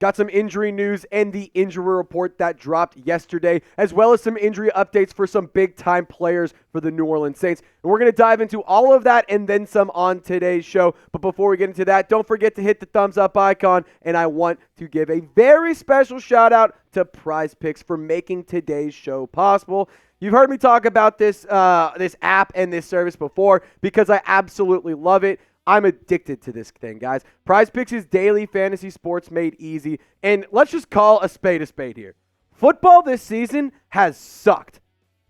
Got some injury news and the injury report that dropped yesterday, as well as some injury updates for some big-time players for the New Orleans Saints. And we're going to dive into all of that and then some on today's show. But before we get into that, don't forget to hit the thumbs up icon. And I want to give a very special shout-out to Prize Picks for making today's show possible. You've heard me talk about this app and this service before because I absolutely love it. I'm addicted to this thing, guys. Prize Picks is daily fantasy sports made easy. And let's just call a spade here. Football this season has sucked.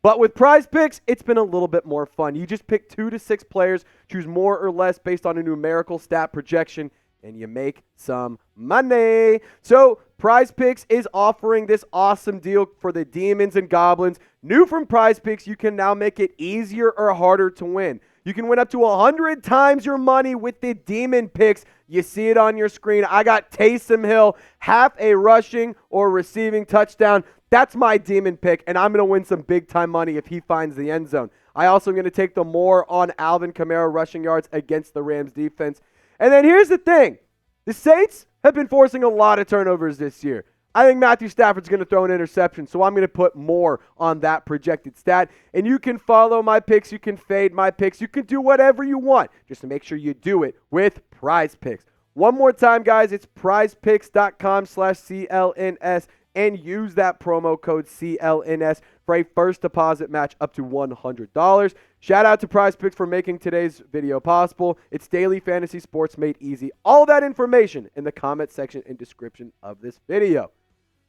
But with Prize Picks, it's been a little bit more fun. You just pick 2 to 6 players, choose more or less based on a numerical stat projection, and you make some money. So Prize Picks is offering this awesome deal for the Demons and Goblins. New from Prize Picks, you can now make it easier or harder to win. You can win up to 100 times your money with the Demon Picks. You see it on your screen. I got Taysom Hill, half a rushing or receiving touchdown. That's my Demon pick, and I'm going to win some big-time money if he finds the end zone. I also am going to take the more on Alvin Kamara rushing yards against the Rams defense. And then here's the thing. The Saints have been forcing a lot of turnovers this year. I think Matthew Stafford's going to throw an interception, so I'm going to put more on that projected stat. And you can follow my picks. You can fade my picks. You can do whatever you want. Just to make sure you do it with Prize Picks. One more time, guys, it's prizepicks.com/CLNS. And use that promo code CLNS for a first deposit match up to $100. Shout out to Prize Picks for making today's video possible. It's daily fantasy sports made easy. All that information in the comment section and description of this video.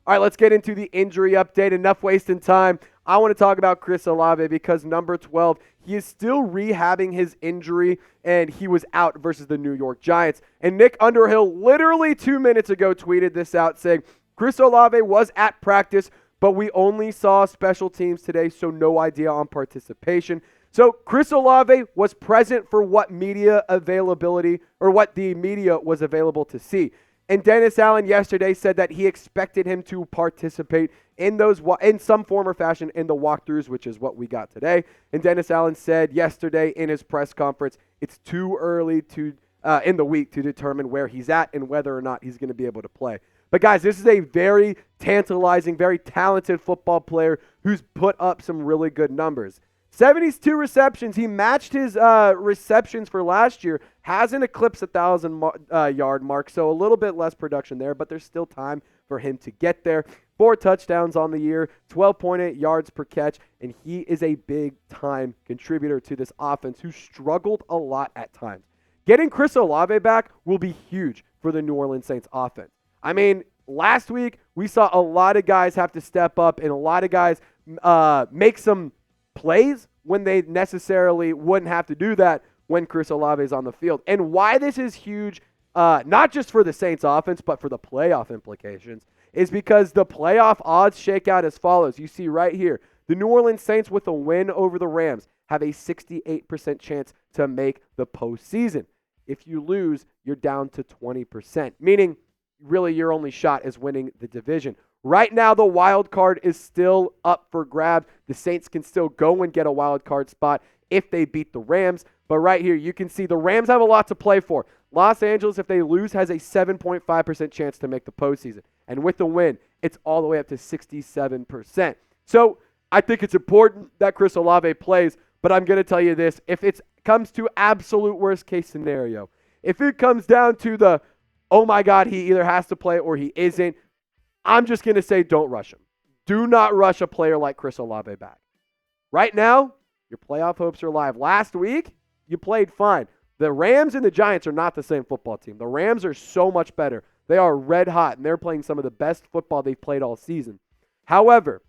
All right, let's get into the injury update. Enough wasting time. I want to talk about Chris Olave because number 12, he is still rehabbing his injury, and he was out versus the New York Giants. And Nick Underhill literally 2 minutes ago tweeted this out saying, Chris Olave was at practice, but we only saw special teams today, so no idea on participation. So Chris Olave was present for what media availability or what the media was available to see. And Dennis Allen yesterday said that he expected him to participate in some form or fashion in the walkthroughs, which is what we got today. And Dennis Allen said yesterday in his press conference, it's too early in the week to determine where he's at and whether or not he's going to be able to play. But guys, this is a very tantalizing, very talented football player who's put up some really good numbers. 72 receptions. He matched his receptions for last year. Hasn't eclipsed 1,000-yard mark, so a little bit less production there, but there's still time for him to get there. 4 touchdowns on the year, 12.8 yards per catch, and he is a big-time contributor to this offense who struggled a lot at times. Getting Chris Olave back will be huge for the New Orleans Saints offense. I mean, last week we saw a lot of guys have to step up and a lot of guys make some plays when they necessarily wouldn't have to do that when Chris Olave is on the field. And why this is huge, not just for the Saints offense, but for the playoff implications, is because the playoff odds shake out as follows. You see right here, the New Orleans Saints with a win over the Rams have a 68% chance to make the postseason. If you lose, you're down to 20%, meaning really your only shot is winning the division. Right now, the wild card is still up for grabs. The Saints can still go and get a wild card spot if they beat the Rams. But right here, you can see the Rams have a lot to play for. Los Angeles, if they lose, has a 7.5% chance to make the postseason. And with the win, it's all the way up to 67%. So I think it's important that Chris Olave plays, but I'm going to tell you this. If it comes to absolute worst case scenario, if it comes down to the, oh my God, he either has to play or he isn't, I'm just going to say don't rush him. Do not rush a player like Chris Olave back. Right now, your playoff hopes are alive. Last week, you played fine. The Rams and the Giants are not the same football team. The Rams are so much better. They are red hot, and they're playing some of the best football they've played all season. However,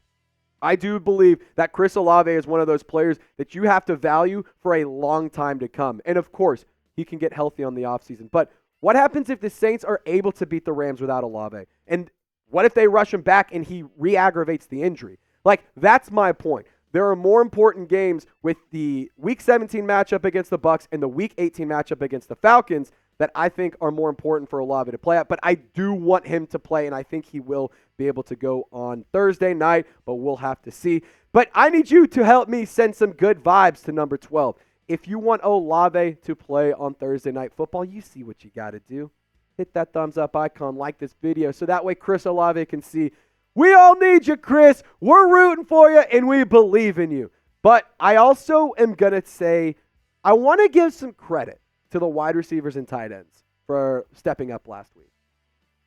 I do believe that Chris Olave is one of those players that you have to value for a long time to come. And of course, he can get healthy on the offseason. But what happens if the Saints are able to beat the Rams without Olave? And what if they rush him back and he re-aggravates the injury? Like, that's my point. There are more important games with the Week 17 matchup against the Bucs and the Week 18 matchup against the Falcons that I think are more important for Olave to play at. But I do want him to play, and I think he will be able to go on Thursday night, but we'll have to see. But I need you to help me send some good vibes to number 12. If you want Olave to play on Thursday Night Football, you see what you got to do. hit that thumbs up icon, like this video, so that way Chris Olave can see, we all need you, Chris. We're rooting for you, and we believe in you. But I also am going to say, I want to give some credit to the wide receivers and tight ends for stepping up last week.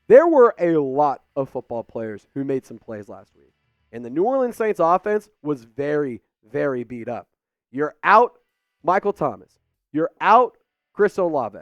There were a lot of football players who made some plays last week. And the New Orleans Saints offense was very, very beat up. You're out Michael Thomas. You're out Chris Olave.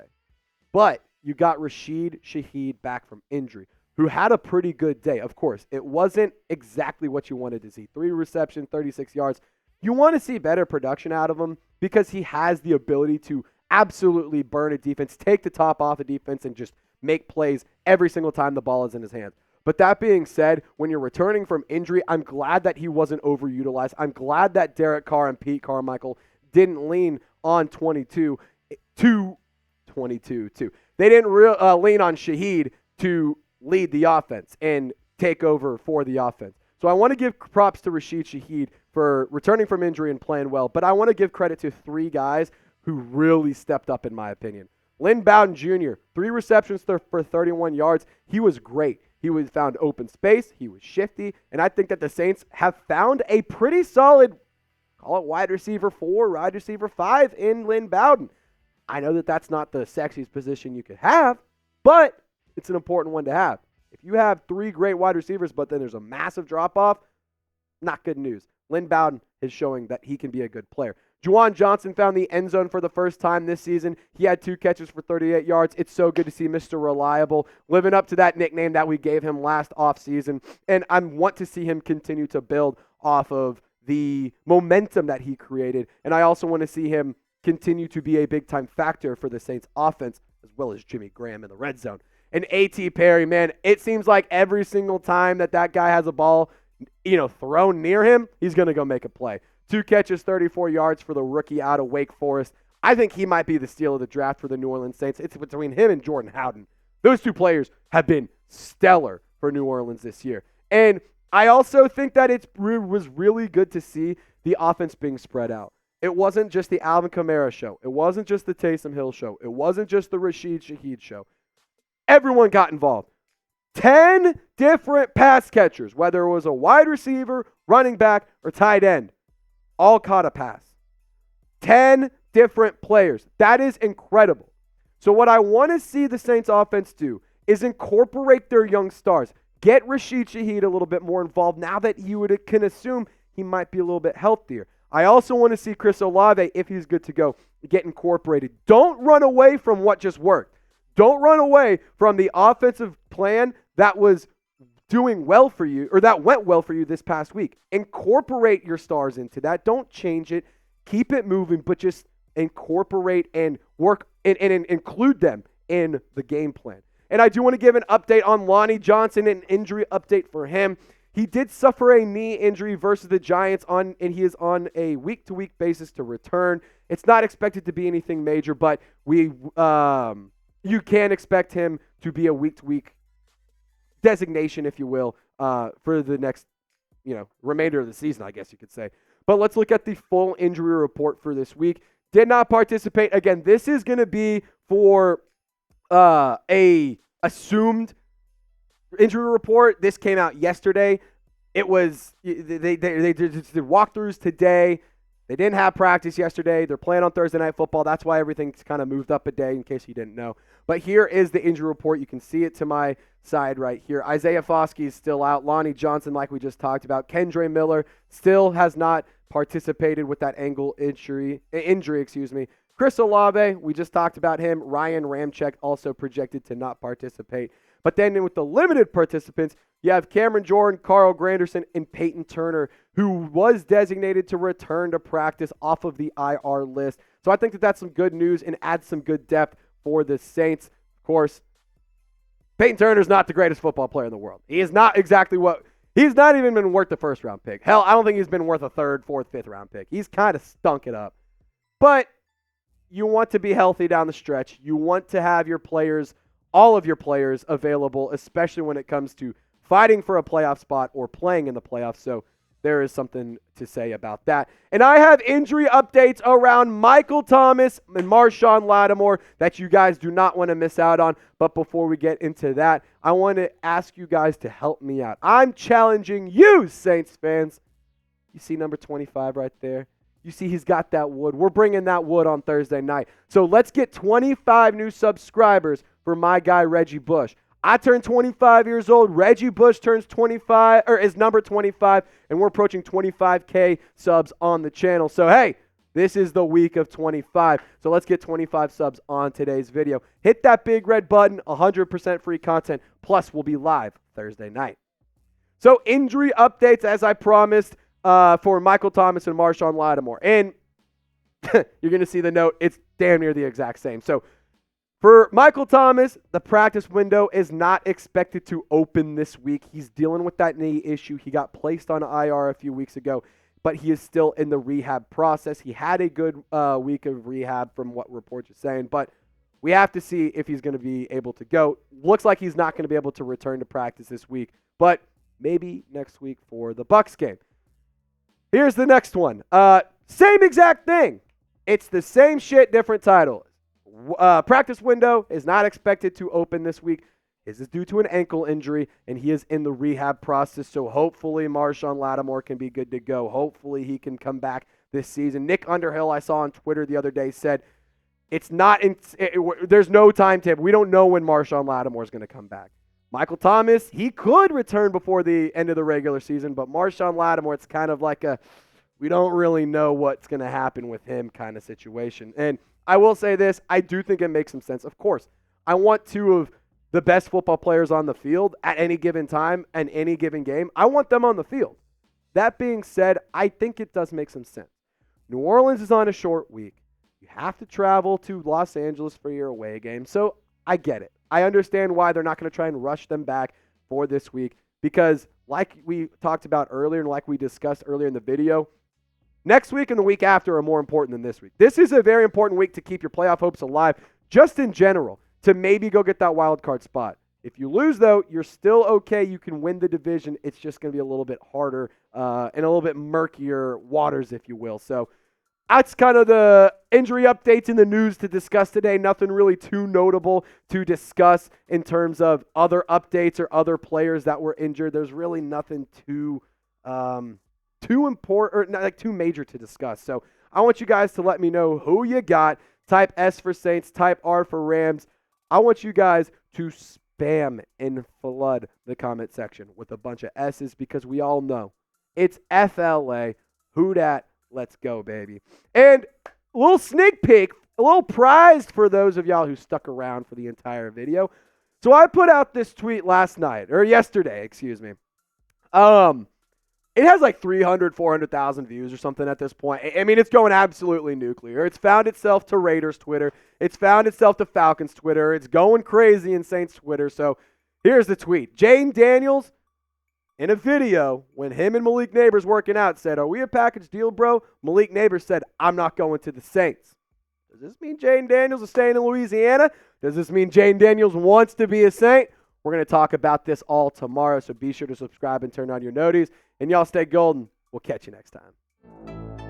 But you got Rashid Shaheed back from injury, who had a pretty good day. Of course, it wasn't exactly what you wanted to see. 3 receptions, 36 yards. You want to see better production out of him because he has the ability to absolutely burn a defense, take the top off a defense, and just make plays every single time the ball is in his hands. But that being said, when you're returning from injury, I'm glad that he wasn't overutilized. I'm glad that Derek Carr and Pete Carmichael didn't lean on 22 to 22 too. They didn't lean on Shaheed to lead the offense and take over for the offense. So I want to give props to Rashid Shaheed for returning from injury and playing well, but I want to give credit to 3 guys who really stepped up, in my opinion. Lynn Bowden Jr., 3 receptions for 31 yards. He was great. He found open space. He was shifty. And I think that the Saints have found a pretty solid, call it wide receiver 4, wide receiver 5 in Lynn Bowden. I know that that's not the sexiest position you could have, but it's an important one to have. If you have 3 great wide receivers, but then there's a massive drop-off, not good news. Lynn Bowden is showing that he can be a good player. Juwan Johnson found the end zone for the first time this season. He had 2 catches for 38 yards. It's so good to see Mr. Reliable living up to that nickname that we gave him last offseason. And I want to see him continue to build off of the momentum that he created. And I also want to see him continue to be a big-time factor for the Saints offense, as well as Jimmy Graham in the red zone. And A.T. Perry, man, it seems like every single time that guy has a ball, thrown near him, he's going to go make a play. 2 catches, 34 yards for the rookie out of Wake Forest. I think he might be the steal of the draft for the New Orleans Saints. It's between him and Jordan Howden. Those 2 players have been stellar for New Orleans this year. And I also think that it was really good to see the offense being spread out. It wasn't just the Alvin Kamara show. It wasn't just the Taysom Hill show. It wasn't just the Rashid Shaheed show. Everyone got involved. 10 different pass catchers, whether it was a wide receiver, running back, or tight end, all caught a pass. 10 different players. That is incredible. So what I want to see the Saints offense do is incorporate their young stars. Get Rashid Shaheed a little bit more involved now that you can assume he might be a little bit healthier. I also want to see Chris Olave, if he's good to go, get incorporated. Don't run away from what just worked. Don't run away from the offensive plan that was doing well for you, or that went well for you this past week. Incorporate your stars into that. Don't change it. Keep it moving, but just incorporate and work and include them in the game plan. And I do want to give an update on Lonnie Johnson, an injury update for him. He did suffer a knee injury versus the Giants, and he is on a week-to-week basis to return. It's not expected to be anything major, but you can expect him to be a week-to-week designation, if you will, for the next, remainder of the season, I guess you could say. But let's look at the full injury report for this week. Did not participate. Again, this is going to be for a assumed injury report. This came out yesterday. It was they did walkthroughs today. They didn't have practice yesterday. They're playing on Thursday Night Football. That's why everything's kind of moved up a day, in case you didn't know. But here is the injury report. You can see it to my side right here. Isaiah Foskey is still out. Lonnie Johnson, like we just talked about. Kendre Miller still has not participated with that ankle injury. Chris Olave, we just talked about him. Ryan Ramczyk also projected to not participate. But then with the limited participants, you have Cameron Jordan, Carl Granderson, and Payton Turner, who was designated to return to practice off of the IR list. So I think that that's some good news and adds some good depth for the Saints. Of course, Payton Turner's not the greatest football player in the world. He is not exactly he's not even been worth the first-round pick. Hell, I don't think he's been worth a third, fourth, fifth-round pick. He's kind of stunk it up. But you want to be healthy down the stretch. You want to have your players, all of your players, available, especially when it comes to fighting for a playoff spot or playing in the playoffs. So there is something to say about that. And I have injury updates around Michael Thomas and Marshon Lattimore that you guys do not want to miss out on. But before we get into that, I want to ask you guys to help me out. I'm challenging you, Saints fans. You see number 25 right there? You see he's got that wood. We're bringing that wood on Thursday night. So let's get 25 new subscribers for my guy, Reggie Bush. I turned 25 years old. Reggie Bush turns 25, or is number 25, and we're approaching 25K subs on the channel. So, hey, this is the week of 25. So let's get 25 subs on today's video. Hit that big red button, 100% free content, plus we'll be live Thursday night. So injury updates, as I promised, for Michael Thomas and Marshon Lattimore. And you're going to see the note. It's damn near the exact same. So for Michael Thomas, the practice window is not expected to open this week. He's dealing with that knee issue. He got placed on IR a few weeks ago, but he is still in the rehab process. He had a good week of rehab from what reports are saying, but we have to see if he's going to be able to go. Looks like he's not going to be able to return to practice this week, but maybe next week for the Bucs game. Here's the next one. Same exact thing. It's the same shit, different title. Practice window is not expected to open this week. This is due to an ankle injury, and he is in the rehab process, so hopefully Marshon Lattimore can be good to go. Hopefully he can come back this season. Nick Underhill, I saw on Twitter the other day, said there's no timetable. We don't know when Marshon Lattimore is going to come back. Michael Thomas, he could return before the end of the regular season, but Marshon Lattimore, it's kind of like we don't really know what's going to happen with him kind of situation. And I will say this, I do think it makes some sense. Of course, I want two of the best football players on the field at any given time and any given game. I want them on the field. That being said, I think it does make some sense. New Orleans is on a short week. You have to travel to Los Angeles for your away game, so I get it. I understand why they're not going to try and rush them back for this week because like we talked about earlier and like we discussed earlier in the video, next week and the week after are more important than this week. This is a very important week to keep your playoff hopes alive, just in general, to maybe go get that wild card spot. If you lose, though, you're still okay. You can win the division. It's just going to be a little bit harder and a little bit murkier waters, if you will. So that's kind of the injury updates in the news to discuss today. Nothing really too notable to discuss in terms of other updates or other players that were injured. There's really nothing too important or not like too major to discuss. So I want you guys to let me know who you got. Type S for Saints, type R for Rams. I want you guys to spam and flood the comment section with a bunch of S's because we all know it's FLA. Who dat? Let's go, baby. And a little sneak peek, a little prize for those of y'all who stuck around for the entire video. So I put out this tweet yesterday. It has like 400,000 views or something at this point. I mean, it's going absolutely nuclear. It's found itself to Raiders Twitter. It's found itself to Falcons Twitter. It's going crazy in Saints Twitter. So here's the tweet. Jane Daniels, in a video, when him and Malik Neighbors working out, said, "Are we a package deal, bro?" Malik Neighbors said, "I'm not going to the Saints." Does this mean Jane Daniels is staying in Louisiana? Does this mean Jane Daniels wants to be a Saint? We're going to talk about this all tomorrow, so be sure to subscribe and turn on your noties. And y'all stay golden. We'll catch you next time.